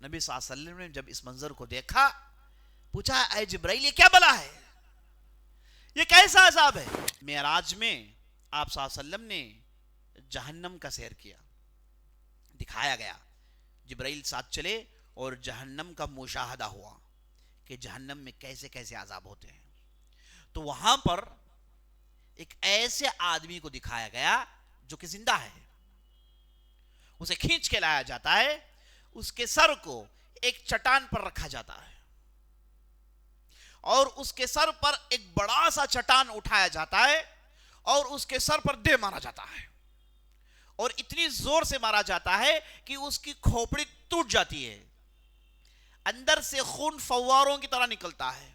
نبی صلی اللہ علیہ وسلم نے جب اس منظر کو دیکھا پوچھا اے جبرائیل یہ کیا بلا ہے، یہ کیسا عذاب ہے؟ معراج میں آپ صلی اللہ علیہ وسلم نے جہنم کا سیر کیا، دکھایا گیا، جبرائیل ساتھ چلے اور جہنم کا مشاہدہ ہوا کہ جہنم میں کیسے کیسے عذاب ہوتے ہیں. تو وہاں پر ایک ایسے آدمی کو دکھایا گیا جو کہ زندہ ہے، اسے کھینچ کے لایا جاتا ہے، اس کے سر کو ایک چٹان پر رکھا جاتا ہے اور اس کے سر پر ایک بڑا سا چٹان اٹھایا جاتا ہے اور اس کے سر پر دے مارا جاتا ہے اور اتنی زور سے مارا جاتا ہے کہ اس کی کھوپڑی ٹوٹ جاتی ہے، اندر سے خون فواروں کی طرح نکلتا ہے،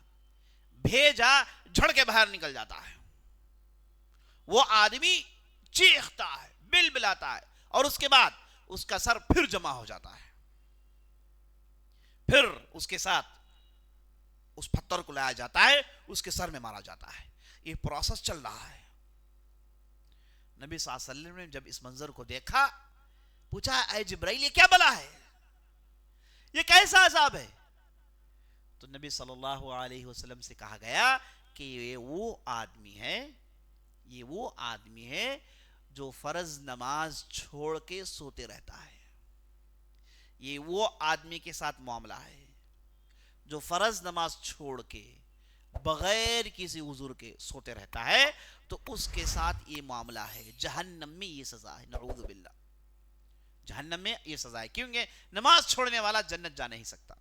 بھیجا جھڑ کے باہر نکل جاتا ہے. وہ آدمی چیختا ہے، بل بلاتا ہے اور اس کے بعد اس کا سر پھر جمع ہو جاتا ہے، پھر اس کے ساتھ اس پتھر کو لایا جاتا ہے، اس کے سر میں مارا جاتا ہے. یہ پروسیس چل رہا ہے. نبی صلی اللہ علیہ وسلم نے جب اس منظر کو دیکھا پوچھا اے جبرائیل یہ کیا بلا ہے، یہ کیسا عذاب ہے؟ تو نبی صلی اللہ علیہ وسلم سے کہا گیا کہ یہ وہ آدمی ہے، یہ وہ آدمی ہے جو فرض نماز چھوڑ کے سوتے رہتا ہے، یہ وہ آدمی کے ساتھ معاملہ ہے جو فرض نماز چھوڑ کے بغیر کسی عذر کے سوتے رہتا ہے، تو اس کے ساتھ یہ معاملہ ہے. جہنم میں یہ سزا ہے، نعوذ باللہ، جہنم میں یہ سزا ہے، کیونکہ نماز چھوڑنے والا جنت جا نہیں سکتا.